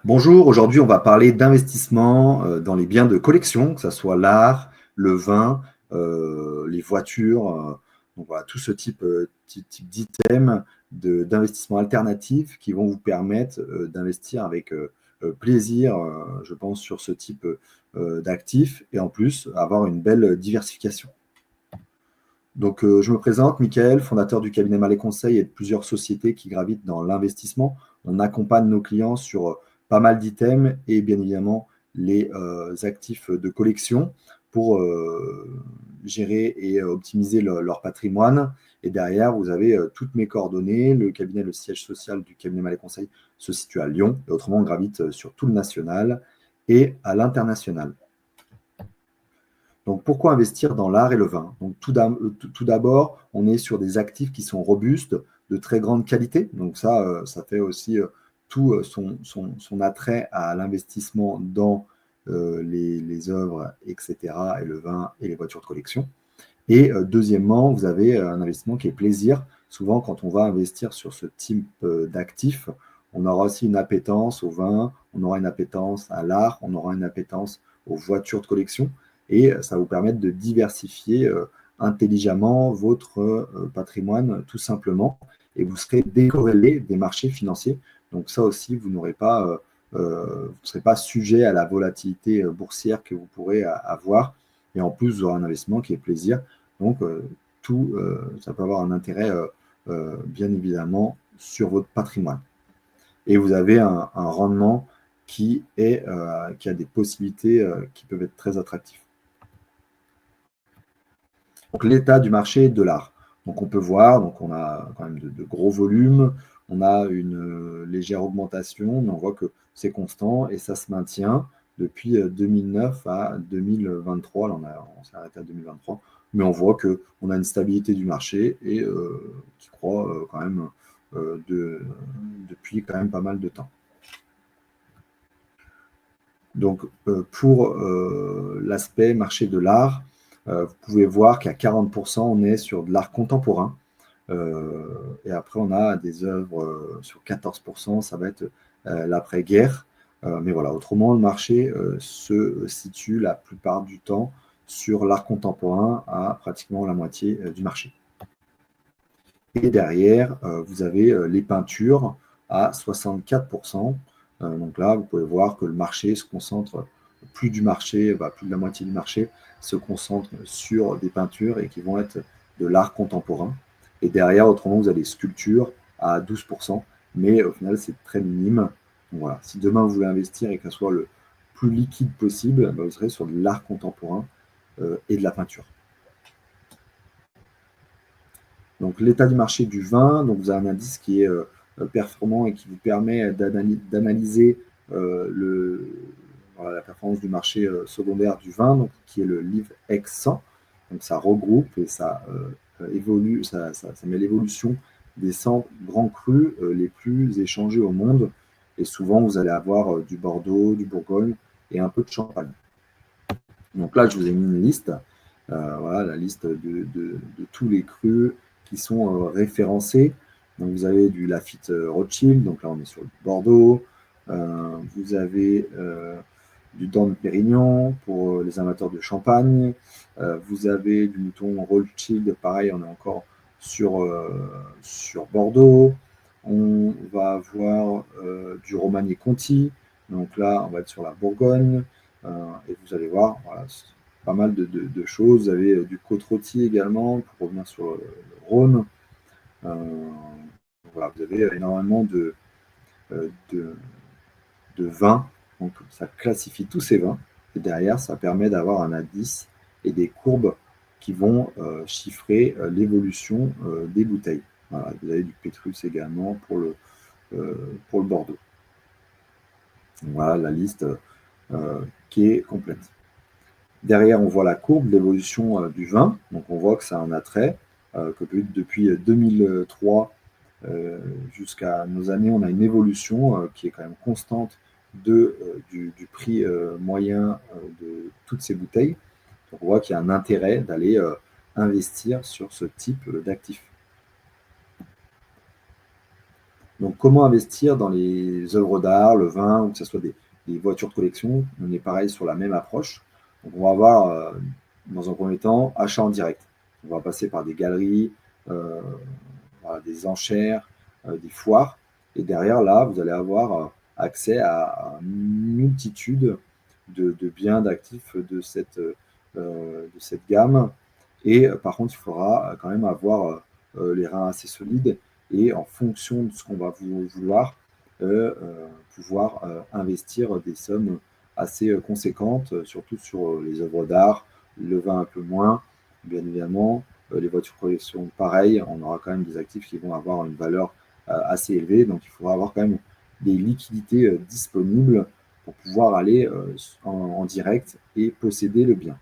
Bonjour, aujourd'hui on va parler d'investissement dans les biens de collection, que ce soit l'art, le vin, les voitures, donc voilà, tout ce type d'items d'investissement alternatifs qui vont vous permettre d'investir avec plaisir, je pense, sur ce type d'actifs et en plus avoir une belle diversification. Donc, je me présente, Michael, fondateur du cabinet Mallet Conseil et de plusieurs sociétés qui gravitent dans l'investissement. On accompagne nos clients sur pas mal d'items et bien évidemment les actifs de collection pour gérer et optimiser leur patrimoine. Et derrière, vous avez toutes mes coordonnées. Le cabinet, le siège social du cabinet Mallet Conseil se situe à Lyon. Et autrement, on gravite sur tout le national et à l'international. Donc, pourquoi investir dans l'art et le vin? Donc, tout d'abord, on est sur des actifs qui sont robustes, de très grande qualité. Donc, ça fait aussi tout son attrait à l'investissement dans les œuvres, etc., et le vin et les voitures de collection. Et deuxièmement, vous avez un investissement qui est plaisir. Souvent, quand on va investir sur ce type d'actifs, on aura aussi une appétence au vin, on aura une appétence à l'art, on aura une appétence aux voitures de collection. Et ça va vous permettre de diversifier intelligemment votre patrimoine, tout simplement. Et vous serez décorrélé des marchés financiers. Donc ça aussi, vous ne serez pas sujet à la volatilité boursière que vous pourrez avoir. Et en plus, vous aurez un investissement qui est plaisir. Donc, ça peut avoir un intérêt, bien évidemment, sur votre patrimoine. Et vous avez un rendement qui a des possibilités qui peuvent être très attractives. Donc, l'état du marché de l'art. Donc, on peut voir, donc on a quand même de gros volumes, on a une légère augmentation, mais on voit que c'est constant et ça se maintient depuis 2009 à 2023. Là, on s'est arrêté à 2023, mais on voit qu'on a une stabilité du marché et qui croît quand même depuis quand même pas mal de temps. Donc, pour l'aspect marché de l'art, vous pouvez voir qu'à 40%, on est sur de l'art contemporain. Et après, on a des œuvres sur 14%, ça va être l'après-guerre. Mais voilà, autrement, le marché se situe la plupart du temps sur l'art contemporain à pratiquement la moitié du marché. Et derrière, vous avez les peintures à 64%. Donc là, vous pouvez voir que le marché se concentre, plus de la moitié du marché se concentre sur des peintures et qui vont être de l'art contemporain. Et derrière, autrement, vous avez les sculptures à 12%, mais au final, c'est très minime. Donc voilà, si demain vous voulez investir et que ce soit le plus liquide possible, vous serez sur de l'art contemporain et de la peinture. Donc l'état du marché du vin, donc vous avez un indice qui est performant et qui vous permet d'analyser la performance du marché secondaire du vin, donc, qui est le livre X100. Donc ça regroupe et ça évolue, ça met l'évolution des 100 grands crus les plus échangés au monde. Et souvent, vous allez avoir du Bordeaux, du Bourgogne et un peu de Champagne. Donc là, je vous ai mis une liste. Voilà, la liste de tous les crus qui sont référencés. Donc vous avez du Lafite Rothschild, donc là on est sur le Bordeaux. Vous avez du Dom Pérignon pour les amateurs de champagne. Vous avez du Mouton Rothschild, pareil, on est encore sur Bordeaux. On va avoir du Romagné Conti, donc là on va être sur la Bourgogne. Et vous allez voir, voilà, pas mal de choses. Vous avez du Côte-Rôtie également, pour revenir sur le Rhône. Voilà, vous avez énormément de vins. Donc, ça classifie tous ces vins. Et derrière, ça permet d'avoir un indice et des courbes qui vont chiffrer l'évolution des bouteilles. Voilà, vous avez du Pétrus également pour le Bordeaux. Voilà la liste qui est complète. Derrière, on voit la courbe d'évolution du vin. Donc, on voit que ça a un attrait, que depuis 2003 jusqu'à nos années, on a une évolution qui est quand même constante du prix moyen de toutes ces bouteilles. Donc, on voit qu'il y a un intérêt d'aller investir sur ce type d'actifs. Donc, comment investir dans les œuvres d'art, le vin, ou que ce soit des voitures de collection? On est pareil sur la même approche. Donc, on va avoir, dans un premier temps, achat en direct. On va passer par des galeries, euh, voilà, des enchères, des foires. Et derrière, là, vous allez avoir accès à une multitude de biens, d'actifs de cette gamme. Et par contre, il faudra quand même avoir les reins assez solides et en fonction de ce qu'on va vouloir, pouvoir investir des sommes assez conséquentes, surtout sur les œuvres d'art, le vin un peu moins, bien évidemment. Les voitures collection, pareil, on aura quand même des actifs qui vont avoir une valeur assez élevée, donc il faudra avoir quand même des liquidités disponibles pour pouvoir aller en direct et posséder le bien.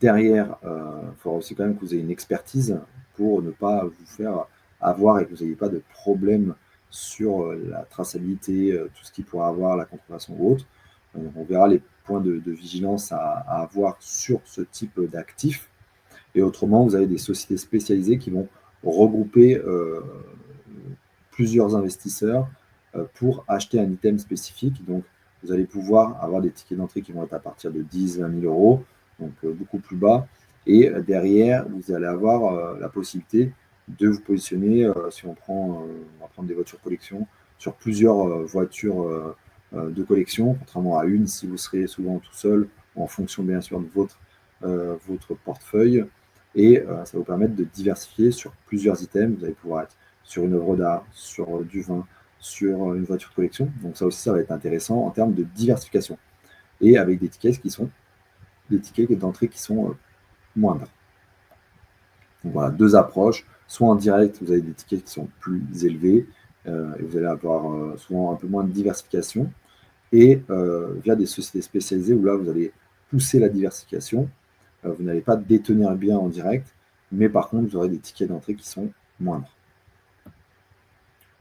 Derrière, il faudra aussi quand même que vous ayez une expertise pour ne pas vous faire avoir et que vous n'ayez pas de problème sur la traçabilité, tout ce qui pourrait avoir, la contrefaçon ou autre. On verra les points de vigilance à avoir sur ce type d'actifs. Et autrement, vous avez des sociétés spécialisées qui vont regrouper plusieurs investisseurs pour acheter un item spécifique. Donc, vous allez pouvoir avoir des tickets d'entrée qui vont être à partir de 10 000, 20 000 euros, donc beaucoup plus bas. Et derrière, vous allez avoir la possibilité de vous positionner, si on va prendre des voitures collection, sur plusieurs voitures de collection, contrairement à une, si vous serez souvent tout seul, en fonction bien sûr de votre portefeuille. Et ça va vous permettre de diversifier sur plusieurs items. Vous allez pouvoir être sur une œuvre d'art, sur du vin, sur une voiture de collection. Donc ça aussi, ça va être intéressant en termes de diversification. Et avec des tickets qui sont des tickets d'entrée qui sont moindres. Donc voilà, deux approches. Soit en direct, vous avez des tickets qui sont plus élevés et vous allez avoir souvent un peu moins de diversification. Et via des sociétés spécialisées où là, vous allez pousser la diversification. Vous n'allez pas détenir le bien en direct, mais par contre, vous aurez des tickets d'entrée qui sont moindres.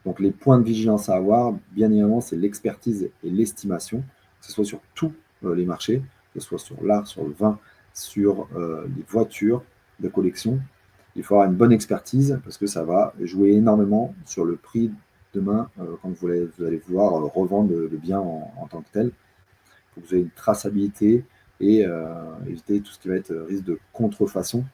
Donc les points de vigilance à avoir, bien évidemment, c'est l'expertise et l'estimation, que ce soit sur tous les marchés, que ce soit sur l'art, sur le vin, sur les voitures de collection. Il faut avoir une bonne expertise parce que ça va jouer énormément sur le prix demain quand vous allez vouloir revendre le bien en tant que tel. Il faut que vous ayez une traçabilité et éviter tout ce qui va être risque de contrefaçon.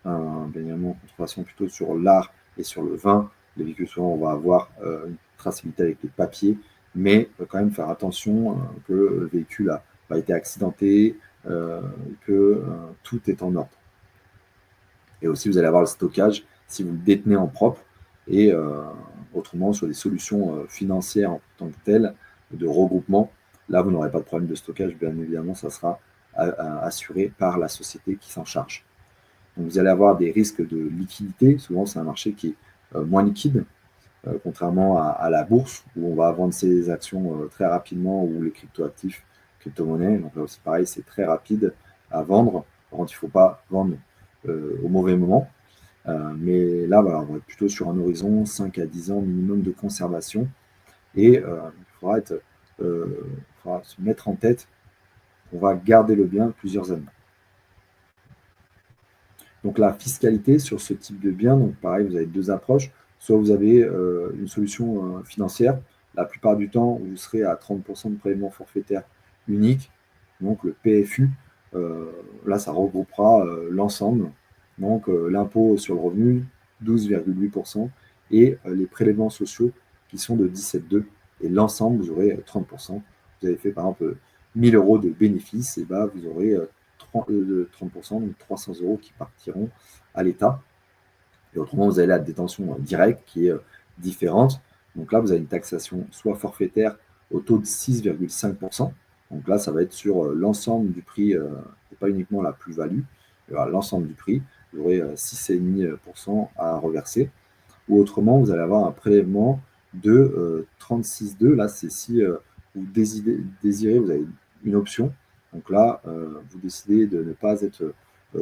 Bien évidemment, contrefaçon plutôt sur l'art et sur le vin. Les véhicules, souvent, on va avoir une traçabilité avec les papiers, mais quand même faire attention que le véhicule a pas été accidenté, que tout est en ordre. Et aussi, vous allez avoir le stockage si vous le détenez en propre et autrement sur des solutions financières en tant que telles, de regroupement. Là, vous n'aurez pas de problème de stockage, bien évidemment, ça sera assuré par la société qui s'en charge. Donc, vous allez avoir des risques de liquidité. Souvent, c'est un marché qui est moins liquide, contrairement à la bourse, où on va vendre ses actions très rapidement, ou les cryptoactifs, crypto-monnaies. Donc là aussi, pareil, c'est très rapide à vendre. Par contre, il ne faut pas vendre au mauvais moment. Mais là, voilà, on va être plutôt sur un horizon 5 à 10 ans minimum de conservation. Et il faudra se mettre en tête qu'on va garder le bien plusieurs années. Donc la fiscalité sur ce type de bien, donc pareil, vous avez deux approches. Soit vous avez une solution financière. La plupart du temps, vous serez à 30% de prélèvement forfaitaire unique, donc le PFU. Là, ça regroupera l'ensemble. Donc l'impôt sur le revenu, 12,8%, et les prélèvements sociaux qui sont de 17,2%. Et l'ensemble, vous aurez 30%. Vous avez fait par exemple 1000 euros de bénéfices, et ben, vous aurez 30%, donc 300 euros qui partiront à l'État. Et autrement, vous avez la détention directe qui est différente. Donc là, vous avez une taxation soit forfaitaire au taux de 6,5%. Donc là, ça va être sur l'ensemble du prix, et pas uniquement la plus-value, l'ensemble du prix. Vous aurez 6,5% à reverser. Ou autrement, vous allez avoir un prélèvement de 36,2. Là, c'est si vous désirez, vous avez une option. Donc là, vous décidez de ne pas être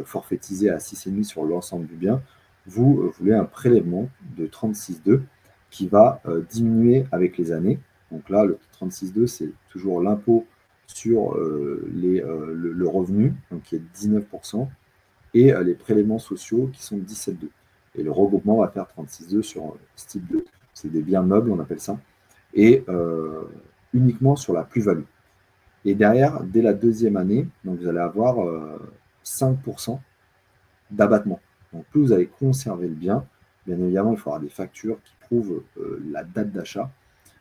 forfaitisé à 6,5 sur l'ensemble du bien. Vous voulez un prélèvement de 36,2 qui va diminuer avec les années. Donc là, le 36,2, c'est toujours l'impôt sur le revenu, donc qui est 19%, et les prélèvements sociaux qui sont 17,2. Et le regroupement va faire 36,2 sur ce type c'est des biens meubles, on appelle ça, et uniquement sur la plus-value. Et derrière, dès la deuxième année, donc vous allez avoir 5% d'abattement. Donc plus vous allez conserver le bien, bien évidemment, il faudra des factures qui prouvent la date d'achat,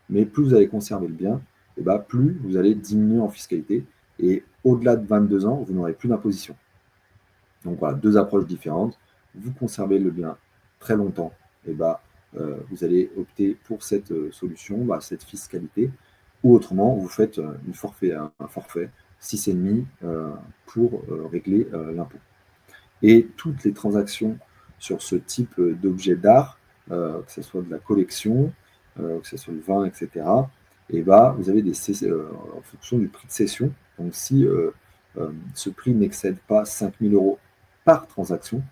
mais plus vous allez conserver le bien, et ben, plus vous allez diminuer en fiscalité. Et au-delà de 22 ans, vous n'aurez plus d'imposition. Donc voilà, deux approches différentes. Vous conservez le bien très longtemps, et ben, vous allez opter pour cette solution, cette fiscalité, ou autrement, vous faites un forfait 6,5 pour régler l'impôt. Et toutes les transactions sur ce type d'objet d'art, que ce soit de la collection, que ce soit le vin, etc., et bah, vous avez en fonction du prix de cession. Donc si ce prix n'excède pas 5 000 euros par transaction,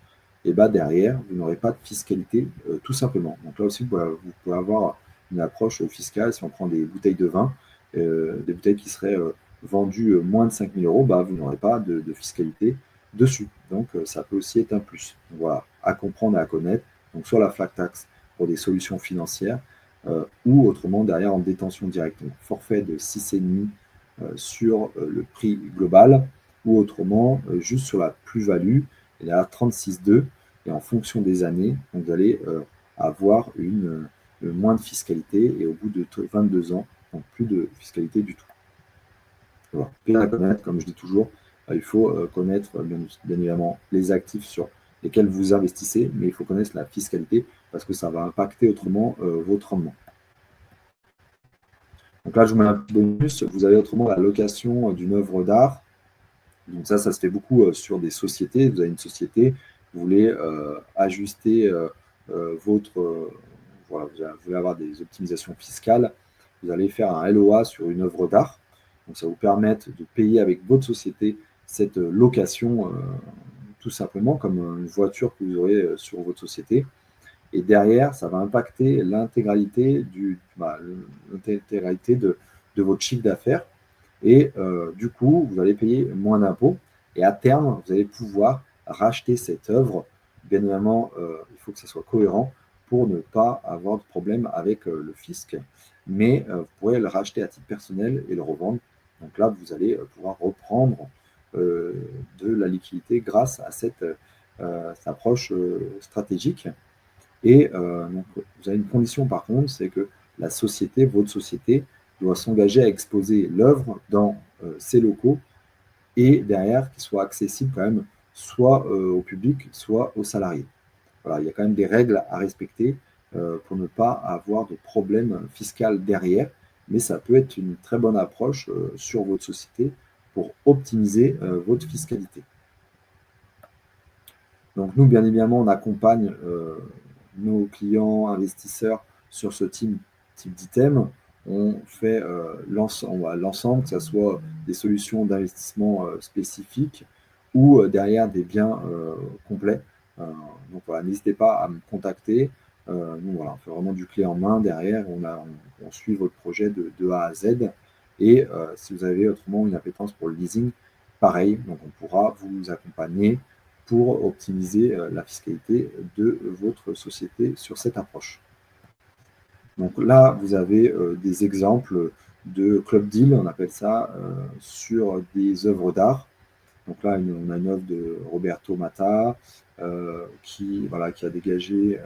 et bah, derrière, vous n'aurez pas de fiscalité tout simplement. Donc là aussi, vous pouvez avoir une approche fiscale. Si on prend des bouteilles de vin, des bouteilles qui seraient vendues moins de 5 000 euros, bah, vous n'aurez pas de fiscalité dessus. Donc, ça peut aussi être un plus. Donc, voilà, à comprendre et à connaître. Donc, soit la flat tax pour des solutions financières, ou autrement, derrière, en détention directe. Donc, forfait de 6,5 sur le prix global, ou autrement, juste sur la plus-value, et derrière 36,2. Et en fonction des années, donc, vous allez avoir moins de fiscalité, et au bout de 22 ans, donc plus de fiscalité du tout. Voilà. Bien à connaître, comme je dis toujours, il faut connaître bien évidemment les actifs sur lesquels vous investissez, mais il faut connaître la fiscalité parce que ça va impacter autrement votre rendement. Donc là, je vous mets un petit bonus. Vous avez autrement la location d'une œuvre d'art. Donc ça se fait beaucoup sur des sociétés. Vous avez une société, vous voulez ajuster voilà, vous voulez avoir des optimisations fiscales. Vous allez faire un LOA sur une œuvre d'art. Donc ça vous permet de payer avec votre société cette location tout simplement comme une voiture que vous aurez sur votre société. Et derrière, ça va impacter l'intégralité de votre chiffre d'affaires. Et du coup, vous allez payer moins d'impôts. Et à terme, vous allez pouvoir racheter cette œuvre. Bien évidemment, il faut que ça soit cohérent pour ne pas avoir de problème avec le fisc. Mais vous pourrez le racheter à titre personnel et le revendre. Donc là, vous allez pouvoir reprendre de la liquidité grâce à cette approche stratégique. Et donc, vous avez une condition par contre, c'est que la société, votre société, doit s'engager à exposer l'œuvre dans ses locaux et derrière qu'il soit accessible quand même soit au public, soit aux salariés. Voilà, il y a quand même des règles à respecter pour ne pas avoir de problème fiscal derrière, mais ça peut être une très bonne approche sur votre société pour optimiser votre fiscalité. Donc nous, bien évidemment, on accompagne nos clients investisseurs sur ce type d'item. On fait l'ensemble, que ce soit des solutions d'investissement spécifiques ou derrière des biens complets. Donc voilà, n'hésitez pas à me contacter. Nous, voilà, on fait vraiment du clé en main derrière. On suit votre projet de A à Z. Et si vous avez autrement une appétence pour le leasing, pareil, donc on pourra vous accompagner pour optimiser la fiscalité de votre société sur cette approche. Donc là, vous avez des exemples de club deal, on appelle ça, sur des œuvres d'art. Donc là, on a une œuvre de Roberto Matta qui a dégagé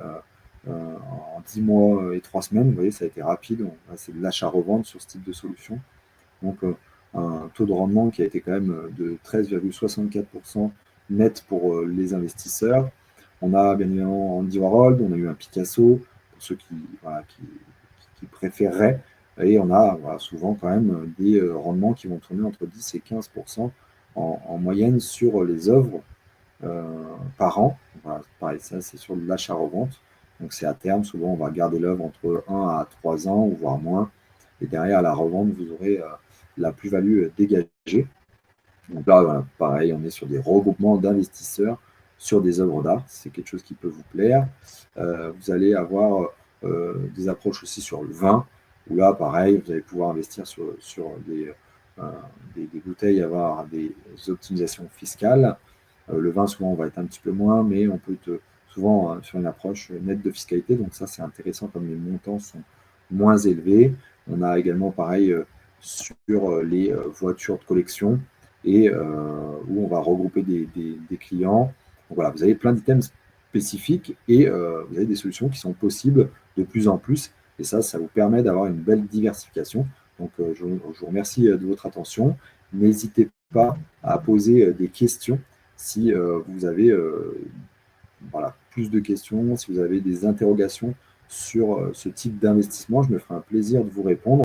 en 10 mois et 3 semaines. Vous voyez, ça a été rapide. C'est de l'achat-revente sur ce type de solution. Donc un taux de rendement qui a été quand même de 13,64% net pour les investisseurs. On a bien évidemment Andy Warhol, on a eu un Picasso, pour ceux qui préféreraient. Et on a souvent quand même des rendements qui vont tourner entre 10 et 15% en moyenne sur les œuvres par an. Voilà, pareil, ça c'est sur l'achat-revente. Donc c'est à terme, souvent on va garder l'œuvre entre 1 à 3 ans, ou voire moins. Et derrière, à la revente, vous aurez la plus-value dégagée. Donc là, voilà, pareil, on est sur des regroupements d'investisseurs sur des œuvres d'art. C'est quelque chose qui peut vous plaire. Vous allez avoir des approches aussi sur le vin, où là, pareil, vous allez pouvoir investir sur des bouteilles, avoir des optimisations fiscales. Le vin, souvent, on va être un petit peu moins, mais on peut souvent sur une approche nette de fiscalité. Donc ça, c'est intéressant comme les montants sont moins élevés. On a également pareil sur les voitures de collection et où on va regrouper des clients. Donc voilà, vous avez plein d'items spécifiques et vous avez des solutions qui sont possibles de plus en plus. Et ça vous permet d'avoir une belle diversification. Donc je vous remercie de votre attention. N'hésitez pas à poser des questions si vous avez voilà, plus de questions, si vous avez des interrogations sur ce type d'investissement. Je me ferai un plaisir de vous répondre.